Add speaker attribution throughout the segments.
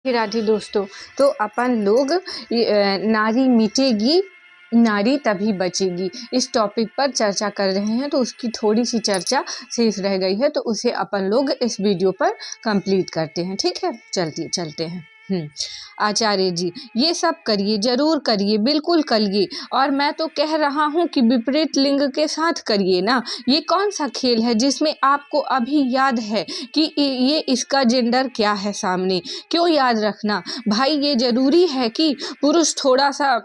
Speaker 1: राधे दोस्तों। तो अपन लोग नारी मिटेगी नारी तभी बचेगी इस टॉपिक पर चर्चा कर रहे हैं। तो उसकी थोड़ी सी चर्चा शेष रह गई है, तो उसे अपन लोग इस वीडियो पर कंप्लीट करते हैं। ठीक है, चलते हैं। आचार्य जी, ये सब करिए, जरूर करिए, बिल्कुल करिए। और मैं तो कह रहा हूँ कि विपरीत लिंग के साथ करिए ना। ये कौन सा खेल है जिसमें आपको अभी याद है कि ये इसका जेंडर क्या है सामने? क्यों याद रखना भाई? ये जरूरी है कि पुरुष थोड़ा सा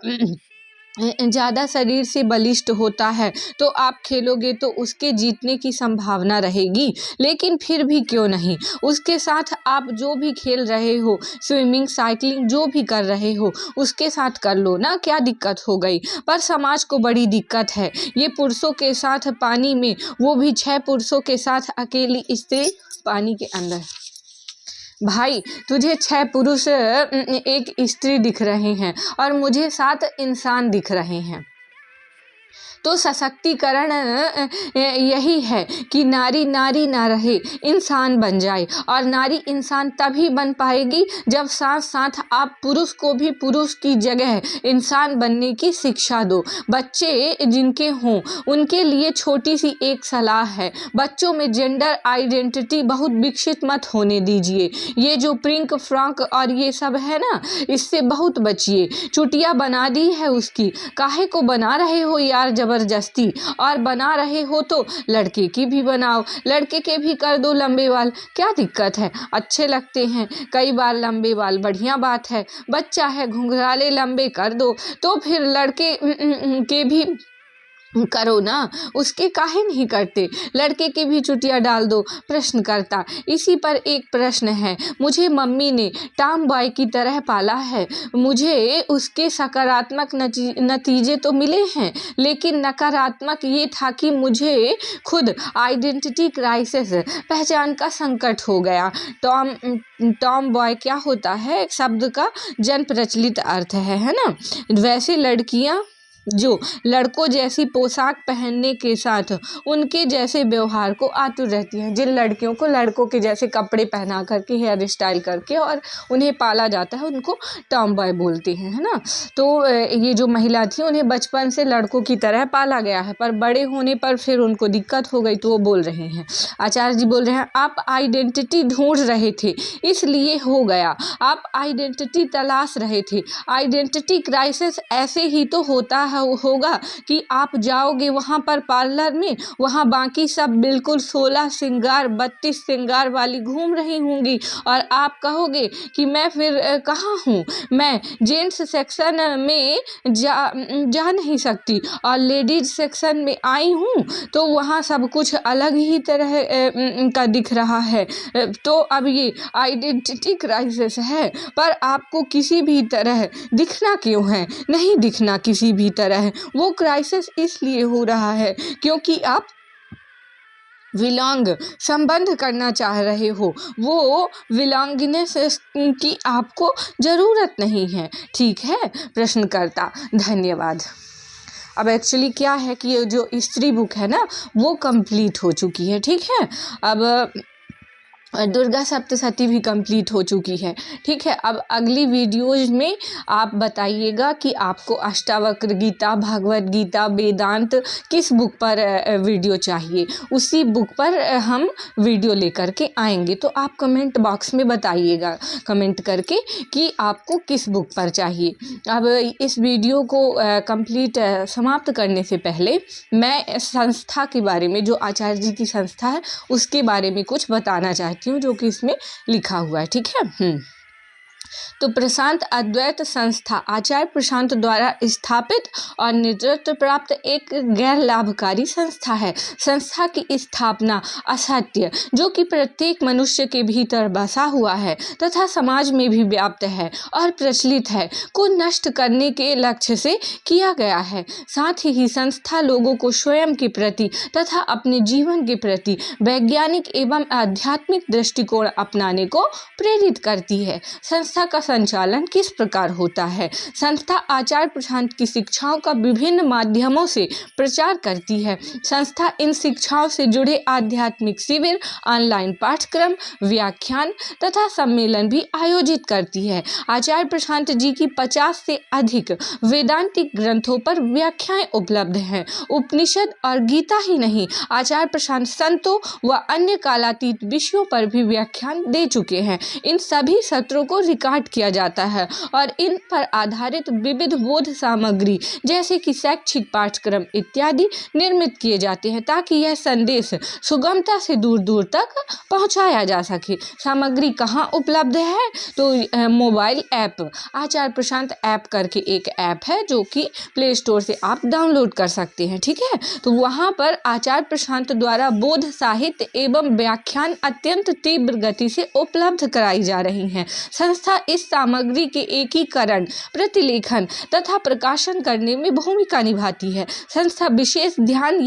Speaker 1: ज़्यादा शरीर से बलिष्ठ होता है तो आप खेलोगे तो उसके जीतने की संभावना रहेगी। लेकिन फिर भी क्यों नहीं, उसके साथ आप जो भी खेल रहे हो, स्विमिंग, साइकिलिंग, जो भी कर रहे हो उसके साथ कर लो ना, क्या दिक्कत हो गई? पर समाज को बड़ी दिक्कत है, ये पुरुषों के साथ पानी में, वो भी 6 पुरुषों के साथ अकेली स्त्री पानी के अंदर। भाई, तुझे 6 पुरुष एक स्त्री दिख रहे हैं और मुझे 7 इंसान दिख रहे हैं। तो सशक्तिकरण यही है कि नारी नारी ना रहे, इंसान बन जाए। और नारी इंसान तभी बन पाएगी जब साथ साथ आप पुरुष को भी पुरुष की जगह इंसान बनने की शिक्षा दो। बच्चे जिनके हों उनके लिए छोटी सी एक सलाह है, बच्चों में जेंडर आइडेंटिटी बहुत विकसित मत होने दीजिए। ये जो प्रिंक फ्रॉक और ये सब है ना, इससे बहुत बचिए। चुटिया बना दी है उसकी, काहे को बना रहे हो यार जबरदस्ती? और बना रहे हो तो लड़के की भी बनाओ, लड़के के भी कर दो लंबे बाल, क्या दिक्कत है? अच्छे लगते हैं कई बार लंबे बाल, बढ़िया बात है। बच्चा है, घुंघराले लंबे कर दो, तो फिर लड़के के भी करो ना, उसके काहे नहीं करते? लड़के के भी चुटिया डाल दो। प्रश्न करता, इसी पर एक प्रश्न है। मुझे मम्मी ने टॉम बॉय की तरह पाला है, मुझे उसके सकारात्मक नतीजे तो मिले हैं, लेकिन नकारात्मक ये था कि मुझे खुद आइडेंटिटी क्राइसिस, पहचान का संकट हो गया। टॉम बॉय क्या होता है? एक शब्द का जन प्रचलित अर्थ है ना। वैसे लड़कियां जो लड़कों जैसी पोशाक पहनने के साथ उनके जैसे व्यवहार को आतुर रहती हैं, जिन लड़कियों को लड़कों के जैसे कपड़े पहना करके, हेयर स्टाइल करके और उन्हें पाला जाता है, उनको टॉम बॉय बोलते हैं, है ना। तो ये जो महिला थी उन्हें बचपन से लड़कों की तरह पाला गया है, पर बड़े होने पर फिर उनको दिक्कत हो गई तो वो बोल रहे हैं, आचार्य जी बोल रहे हैं, आप आइडेंटिटी ढूंढ रहे थे इसलिए हो गया, आप आइडेंटिटी तलाश रहे थे। आइडेंटिटी क्राइसिस ऐसे ही तो होता होगा कि आप जाओगे वहाँ पर पार्लर में, वहाँ बाकी सब बिल्कुल 16 श्रृंगार 32 श्रृंगार वाली घूम रही होंगी और आप कहोगे कि मैं फिर कहाँ हूँ, मैं जेंट्स सेक्शन में जा नहीं सकती और लेडीज सेक्शन में आई हूँ तो वहाँ सब कुछ अलग ही तरह का दिख रहा है। तो अब ये आइडेंटिटी क्राइसिस है, पर आपको किसी भी तरह दिखना क्यों है? नहीं दिखना किसी भी तरह, वो क्राइसिस इसलिए हो रहा है क्योंकि आप विलॉन्ग, संबंध करना चाह रहे हो, वो विलॉन्गिनेस की आपको ज़रूरत नहीं है। ठीक है, प्रश्नकर्ता, धन्यवाद। अब एक्चुअली क्या है कि ये जो स्त्री बुक है ना वो कंप्लीट हो चुकी है। ठीक है, अब दुर्गा सप्तशती भी कंप्लीट हो चुकी है। ठीक है, अब अगली वीडियोज में आप बताइएगा कि आपको अष्टावक्र गीता, भगवत गीता, वेदांत किस बुक पर वीडियो चाहिए, उसी बुक पर हम वीडियो लेकर के आएंगे। तो आप कमेंट बॉक्स में बताइएगा कमेंट करके कि आपको किस बुक पर चाहिए। अब इस वीडियो को कंप्लीट समाप्त करने से पहले मैं संस्था के बारे में, जो आचार्य जी की संस्था है उसके बारे में कुछ बताना चाहती हूँ, जो कि इसमें लिखा हुआ है। ठीक है। तो प्रशांत अद्वैत संस्था आचार्य प्रशांत द्वारा स्थापित और नेतृत्व प्राप्त एक गैर लाभकारी संस्था है। संस्था की स्थापना असत्य, जो कि प्रत्येक मनुष्य के भीतर बसा हुआ है तथा समाज में भी व्याप्त है और प्रचलित है, को नष्ट करने के लक्ष्य से किया गया है। साथ ही संस्था लोगों को स्वयं के प्रति तथा अपने जीवन के प्रति वैज्ञानिक एवं आध्यात्मिक दृष्टिकोण अपनाने को प्रेरित करती है। संस्था संस्था का संचालन किस प्रकार होता है। संस्था आचार्य प्रशांत की शिक्षाओं का विभिन्न माध्यमों से प्रचार करती है। संस्था इन शिक्षाओं से जुड़े आध्यात्मिक शिविर, ऑनलाइन पाठ्यक्रम, व्याख्यान तथा सम्मेलन भी आयोजित करती है। आचार्य प्रशांत जी की 50 से अधिक वेदांतिक ग्रंथों पर व्याख्याएं उपलब्ध हैं। उपनिषद और गीता ही नहीं, आचार्य प्रशांत संतों व अन्य कालातीत विषयों पर भी व्याख्यान दे चुके हैं। इन सभी सत्रों को रिकॉर्ड किया जाता है और इन पर आधारित विविध बोध सामग्री जैसे कि शैक्षिक पाठ्यक्रम इत्यादि निर्मित किए जाते हैं ताकि यह संदेश सुगमता से दूर दूर तक पहुंचाया जा सके। सामग्री कहाँ उपलब्ध है, तो मोबाइल ऐप आचार्य प्रशांत ऐप करके एक ऐप है जो कि प्ले स्टोर से आप डाउनलोड कर सकते हैं। ठीक है, तो वहाँ पर आचार्य प्रशांत द्वारा बोध साहित्य एवं व्याख्यान अत्यंत तीव्र गति से उपलब्ध कराई जा रही हैं। संस्था इस सामग्री के एकीकरण, प्रतिलेखन तथा प्रकाशन करने में भूमिका निभाती है। संस्था विशेष ध्यान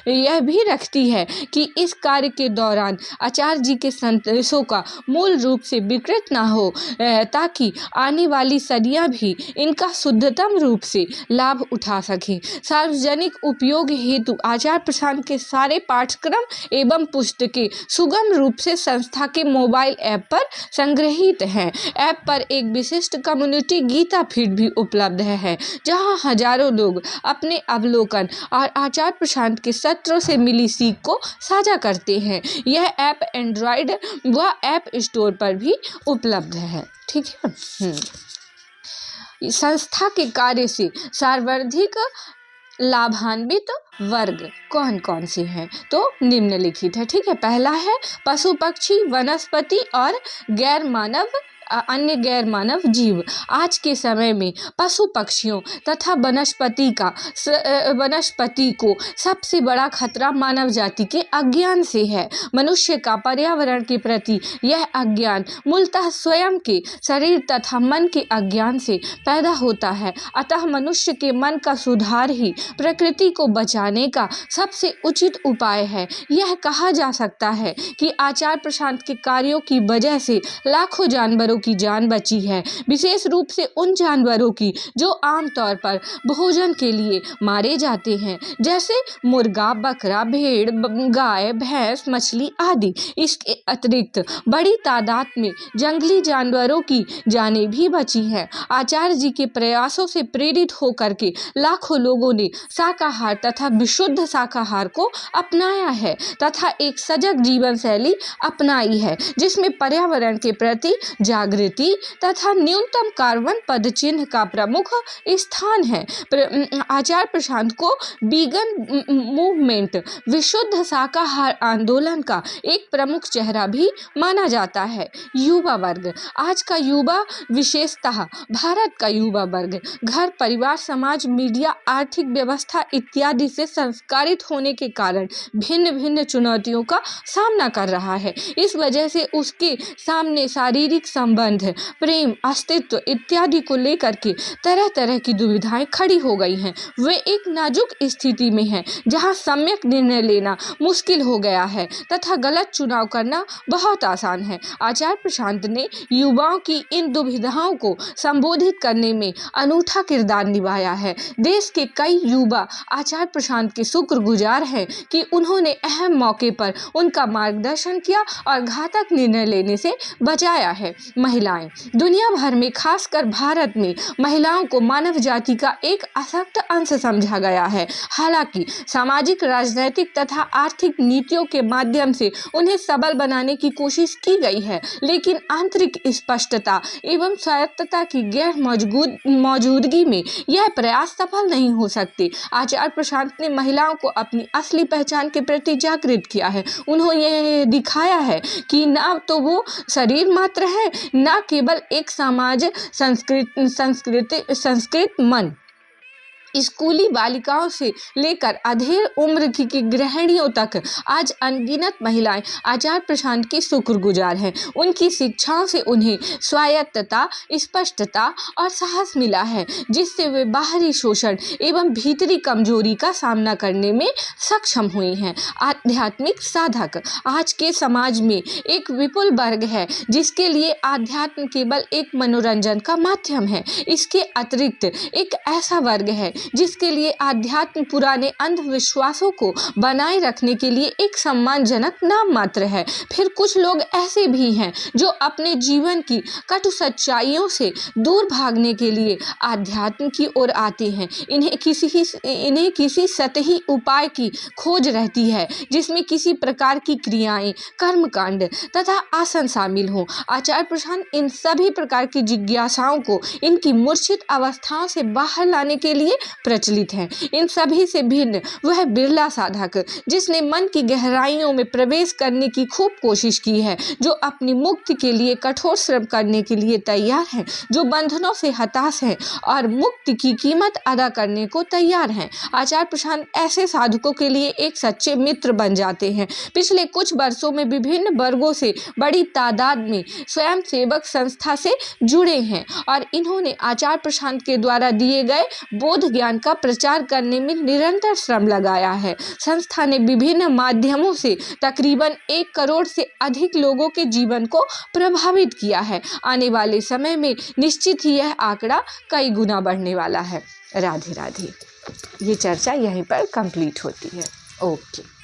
Speaker 1: यह भी रखती है कि इस कार्य के दौरान आचार्य जी के संदेशों का मूल रूप से विकृत ना हो, ताकि आने वाली सदियां भी इनका शुद्धतम रूप से लाभ उठा सकें। सार्वजनिक उपयोग हेतु आचार्य प्रशांत के सारे पाठ्यक्रम एवं पुस्तकें सुगम रूप से संस्था के मोबाइल ऐप पर संग्रहित हैं। ऐप पर एक विशिष्ट कम्युनिटी गीता फीड भी उपलब्ध है जहां हजारों लोग अपने अवलोकन और आचार्य प्रशांत के सत्रों से मिली सीख को साझा करते हैं। यह ऐप एंड्रॉयड व ऐप स्टोर पर भी उपलब्ध है। ठीक है। संस्था के कार्य से सर्वाधिक लाभान्वित वर्ग कौन कौन से हैं, तो निम्नलिखित है। ठीक है, पहला है पशु पक्षी, वनस्पति और अन्य गैर मानव जीव। आज के समय में पशु पक्षियों तथा वनस्पति को सबसे बड़ा खतरा मानव जाति के अज्ञान से है। मनुष्य का पर्यावरण के प्रति यह अज्ञान मूलतः स्वयं के शरीर तथा मन के अज्ञान से पैदा होता है। अतः मनुष्य के मन का सुधार ही प्रकृति को बचाने का सबसे उचित उपाय है। यह कहा जा सकता है कि आचार्य प्रशांत के कार्यों की वजह से लाखों जानवरों की जान बची है, विशेष रूप से उन जानवरों की जो आमतौर पर भोजन के लिए मारे जाते हैं, जैसे मुर्गा, बकरा, भेड़, गाय, भैंस, मछली आदि। इसके अतिरिक्त बड़ी तादाद में जंगली जानवरों की जानें भी बची हैं। आचार्य जी के प्रयासों से प्रेरित होकर के लाखों लोगों ने शाकाहार तथा विशुद्ध शाकाहार को अपनाया है तथा एक सजग जीवन शैली अपनाई है, जिसमें पर्यावरण के प्रति जागृति तथा न्यूनतम कार्बन पदचिह्न का प्रमुख स्थान है। आचार्य प्रशांत को वीगन मूवमेंट, विशुद्ध शाकाहार आंदोलन का एक प्रमुख चेहरा भी माना जाता है। युवा वर्ग, आज का युवा, विशेषतः भारत का युवा वर्ग घर, परिवार, समाज, मीडिया, आर्थिक व्यवस्था इत्यादि से संस्कारित होने के कारण भिन्न भिन्न चुनौतियों का सामना कर रहा है। इस वजह से उसके सामने शारीरिक संबंध, प्रेम, अस्तित्व इत्यादि को लेकर के तरह तरह की दुविधाएं खड़ी हो गई हैं। वे एक नाजुक स्थिति में हैं जहां सम्यक निर्णय लेना मुश्किल हो गया है तथा गलत चुनाव करना बहुत आसान है। आचार्य प्रशांत ने युवाओं की इन दुविधाओं को संबोधित करने में अनूठा किरदार निभाया है। देश के कई युवा आचार्य प्रशांत के शुक्रगुजार हैं कि उन्होंने अहम मौके पर उनका मार्गदर्शन किया और घातक निर्णय लेने से बचाया है। महिलाएं, दुनिया भर में खासकर भारत में महिलाओं को मानव जाति का एक अशक्त अंश समझा गया है। हालांकि सामाजिक, राजनैतिक तथा आर्थिक नीतियों के माध्यम से उन्हें सबल बनाने की कोशिश की गई है, लेकिन आंतरिक स्पष्टता एवं स्वायत्तता की गैर मौजूदगी में यह प्रयास सफल नहीं हो सकते। आचार्य प्रशांत ने महिलाओं को अपनी असली पहचान के प्रति जागृत किया है। उन्होंने यह दिखाया है कि न तो वो शरीर मात्र है, न केवल एक समाज, संस्कृत मन। स्कूली बालिकाओं से लेकर अधेड़ उम्र की गृहिणियों तक आज अनगिनत महिलाएं आचार्य प्रशांत के शुक्रगुजार हैं। उनकी शिक्षाओं से उन्हें स्वायत्तता, स्पष्टता और साहस मिला है, जिससे वे बाहरी शोषण एवं भीतरी कमजोरी का सामना करने में सक्षम हुई हैं। आध्यात्मिक साधक आज के समाज में एक विपुल वर्ग है, जिसके लिए आध्यात्म केवल एक मनोरंजन का माध्यम है। इसके अतिरिक्त एक ऐसा वर्ग है जिसके लिए आध्यात्म पुराने अंधविश्वासों को बनाए रखने के लिए एक सम्मानजनक नाम मात्र है। फिर कुछ लोग ऐसे भी हैं जो अपने जीवन की कटु सच्चाइयों से दूर भागने के लिए आध्यात्म की ओर आते हैं। इन्हें किसी सतही उपाय की खोज रहती है, जिसमें किसी प्रकार की क्रियाएं, कर्मकांड तथा आसन शामिल हों। आचार्य प्रशांत इन सभी प्रकार की जिज्ञासाओं को इनकी मूर्छित अवस्थाओं से बाहर लाने के लिए प्रचलित हैं। इन सभी से भिन्न वह बिरला साधक, जिसने मन की गहराइयों में प्रवेश करने की खूब कोशिश की है, जो अपनी मुक्ति के लिए कठोर श्रम करने के लिए तैयार हैं, जो बंधनों से हताश हैं और मुक्ति की कीमत अदा करने को तैयार हैं। आचार्य प्रशांत ऐसे साधकों के लिए एक सच्चे मित्र बन जाते हैं। पिछले कुछ वर्षों में विभिन्न वर्गों से बड़ी तादाद में स्वयं सेवक संस्था से जुड़े हैं और इन्होंने आचार्य प्रशांत के द्वारा दिए गए बोध ज्ञान का प्रचार करने में निरंतर श्रम लगाया है। संस्था ने विभिन्न माध्यमों से तकरीबन 1 करोड़ से अधिक लोगों के जीवन को प्रभावित किया है। आने वाले समय में निश्चित ही यह आंकड़ा कई गुना बढ़ने वाला है। राधे राधे। ये चर्चा यहीं पर कंप्लीट होती है। ओके।